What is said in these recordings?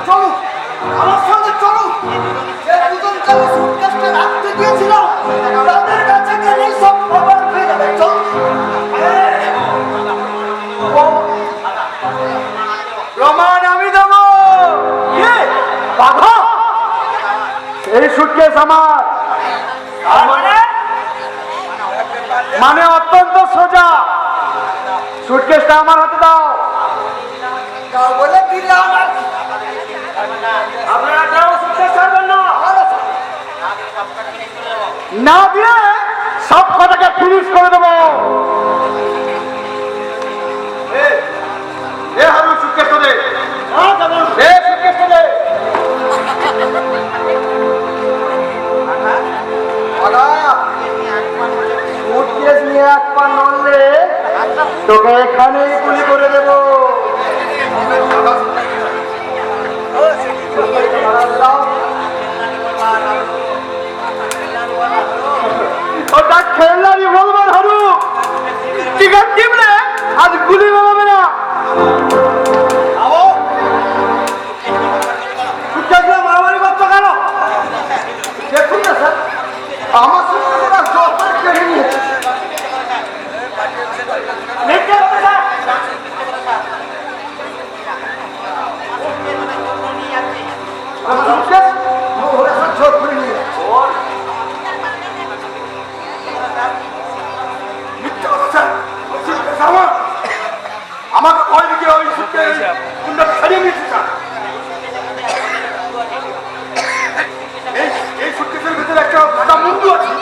চলুন আমার সঙ্গে চলুন। যে দুজন যারা সুটকেসটা রাখতে গিয়েছিলাম তাদের কাছে গেলেই সব খবর পেয়ে যাবে। চলুন। প্রমাণ আমি দেব। বাঘা, এই সুটকেস আমার। মানে অত্যন্ত সোজা। সুটকেসটা আমার হাতে দাও। বলে দিলে আমার আপনারা কেউ সুটকেস ছাড়বেন না। না দিয়ে সব কথাকে ফিনিশ করে দেবো। এ হারু সুটকেসটা দে। এ সুটকেসটা দে। সুটকেস নিয়ে এক পা নড়লে তোকে এখানেই গুলি করে দেবো। ওটা খেলনা রিভলভার হারু। টিকার টিপলে আজ গুলি বেরোবে না। মারামারি করছো কেন? দেখুন না স্যার, আমার সঙ্গে ওরা জোর কেড়ে নিয়েছে। আমাকে ভয় দিকে ওই ছাড়িয়ে নিয়েছে স্যার। এই সুটকেসের ভিতরে একটা ভাজা মুন্ডু আছে।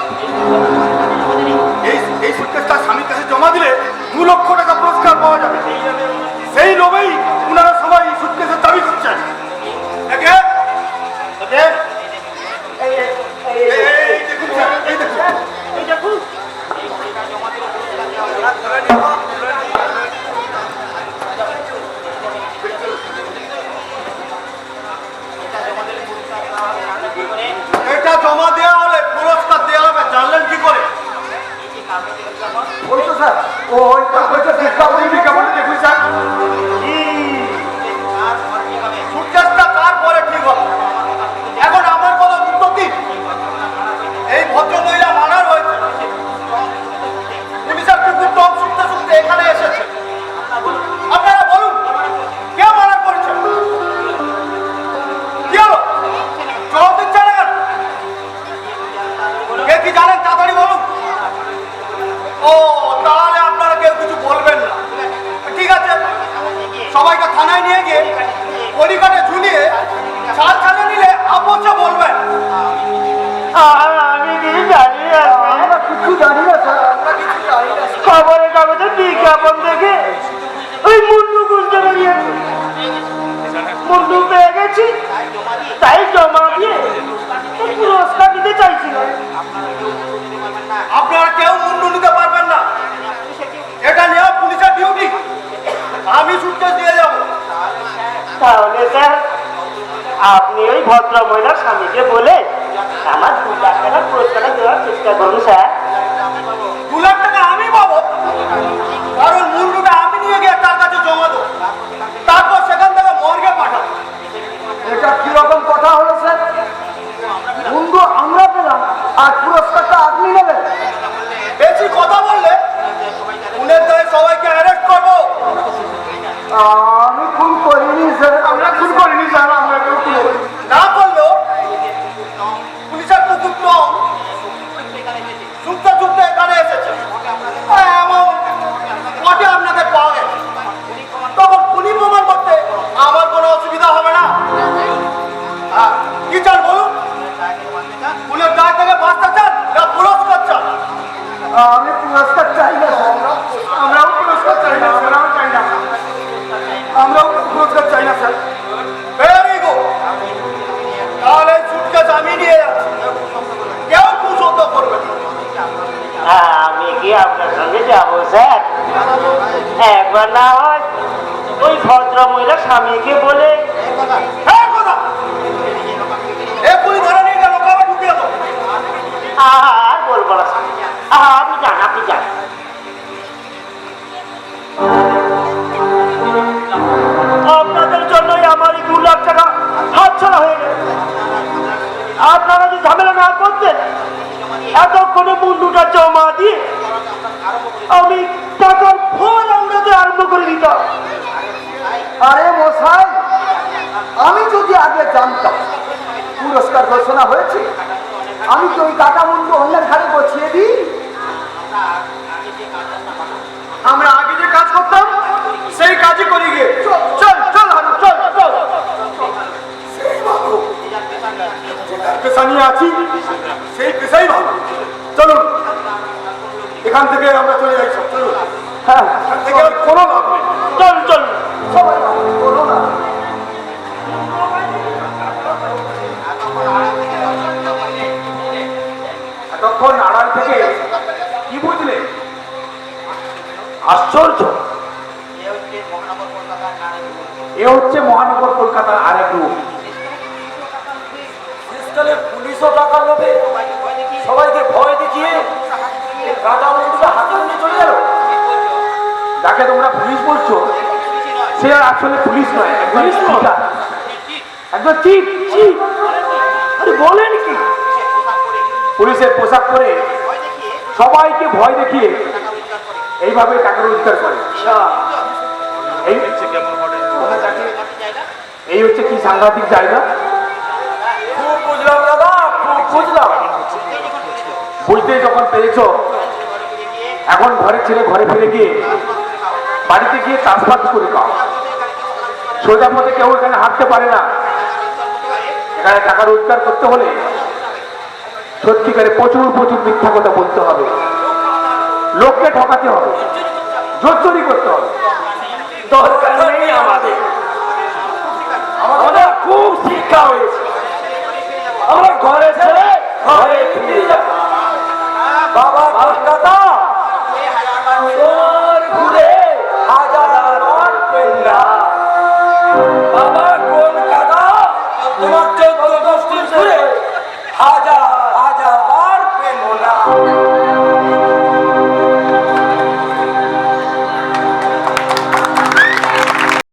এই সুটকেসটা স্বামীর কাছে জমা দিলে 2 লক্ষ টাকা পুরস্কার পাওয়া যাবে। সেই লোভেই ওনারা সবাই সুটকেসের দাবি করছেন। এটা জমা দেওয়া হলে পুরস্কার দেওয়া হবে, জানলেন কি করে? ওই তো স্যার, বিজ্ঞাপন দেখুন স্যার। সুটকেসটা কার পরে ঠিক হবে? এখন আমার কোনো উত্তর দিন। এই ভদ্র মহিলা মানার হয়েছে, পুলিশের কুকুর টপ শুনতে শুনতে এখানে এসেছে। আপনারা বলুন, কে মানা করেছে? কি হলো? জবাব দিচ্ছে না কেন? কে কি জানেন তাড়াতাড়ি বলুন। ও, তাহলে আপনারা কেউ কিছু বলবেন না। ঠিক আছে, সবাইকে থানায় নিয়ে গিয়ে পরিকাটে ঝুলিয়ে ছাল ছালে নিলে আপোষে বলবেন। আমি কিছু জানি না। আমরা কিছু জানি না স্যার, আমরা কিছু জানি না। খবরের কাগজে বিজ্ঞাপন দেখে ওই মুন্ডু খুঁজতে বেরিয়েছে। মুন্ডু পেয়ে গেছি, তাই জমা দিয়ে পুরস্কার দিতে চাইছিলাম। আপনারা কেউ মুন্ডু নিতে পারবেন না, এটা নেওয়া পুলিশের ডিউটি। আমি সুটকেস দিয়ে যাব। তাহলে স্যার আপনি ওই ভদ্র মহিলার স্বামীকে বলে আমার 2 লাখ টাকা পুরস্কার দেওয়ার চেষ্টা করুন স্যার। 2 লাখ টাকা আমি পাবো, কারণ মুন্ডুটা আমি নিয়ে গিয়ে তার কাছে জমা দেবো, তারপর সেখান থেকে মর্গে পাঠাবো। এটা কিরকম কথা হলো স্যার? মুন্ডু আমরা পেলাম আর পুরস্কারটা আপনি নেবেন? বেশি কথা বললে খুনের দায়ে সবাইকে অ্যারেস্ট করবো। আমি খুন করিনি স্যার। আমরা খুন করিনি স্যার, আমরা কেউ খুন করিনি। না করলেও পুলিশের কুকুর টম ছুটতে ছুটতে এখানে এসেছে। এমন পটে আপনাদের পাওয়া গেছে, তখন খুনি প্রমাণ করতে আমার কোনো অসুবিধা হবে না। কি চান বলুন? খুনের দায় থেকে বাঁচতে চান না পুরস্কার চান? আমি পুরস্কার চাই না। আমরাও পুরস্কার চাই না। আমরাও চাই না। আমরাও পুরস্কার চাই না স্যার। ভেরি গুড, তাহলে সুটকেস আমি নিয়ে যাচ্ছি, কেউ কুশব্দ করবে না। আমি কি আপনার সঙ্গে যাবো স্যার? একবার না হয় ওই ভদ্র মহিলার স্বামীকে বলে আর বলবো না। আপনি যান, আপনি যান। আপনারা যে ঝামেলা না করতেন, এতক্ষণে মুন্ডুটা জমা দিয়ে আমি টাকার ফল আউড়াতে আরম্ভ করে দিতাম। আরে মশাই, আমি যদি আগে জানতাম পুরস্কার ঘোষণা হয়েছে, আমি তো ওই কাটা মুন্ডু অন্যের ঘাড়ে বসিয়ে দিই। আমরা আগে যে কাজ করতাম সেই কাজই করি গিয়ে। চল চল হারু, চল চল। সেই ভালো, পেশা নিয়ে আছি, সেই পেশাই ভালো। চলুন এখান থেকে আমরা চলে যাই সব। চলুন, হ্যাঁ, এখান থেকে আর কোনো লাভ নেই। চল চল সবাই ভালো, বলো না। এতক্ষণ আড়াল থেকে কি বুঝলে? আশ্চর্য, এ হচ্ছে মহানগর কলকাতার আরেক রূপ। শেষকালে পুলিশও টাকার লোভে সবাইকে ভয় দেখিয়ে কাটা মুন্ডুটা হাতে নিয়ে চলে গেল। যাকে তোমরা পুলিশ বলছো সে আর আসলে পুলিশ নয়, একজন চিফ। চিফ? আরে বলেন কি? পুলিশের পোশাক পরে সবাইকে ভয় দেখিয়ে এইভাবে টাকা রোজগার করে। এই হচ্ছে কি সাংঘাতিক জায়গা। খুব বুঝলাম দাদা, খুব বুঝলাম। বুঝতে যখন পেরেছ, এখন ঘরের ছেলে ঘরে ফিরে গিয়ে বাড়িতে গিয়ে চাষবাস করে খাও। সোজা পথে কেউ এখানে হাঁটতে পারে না। এখানে টাকা রোজগার করতে হলে সত্যিকারে প্রচুর প্রচুর মিথ্যা কথা বলতে হবে, লোককে ঠকাতে হবে, জোরচুরি করতে হবে। দরকার নেই আমাদের, আমাদের খুব শিক্ষা হয়েছে। আমরা ঘরে ছেড়ে ঘরে ফিরে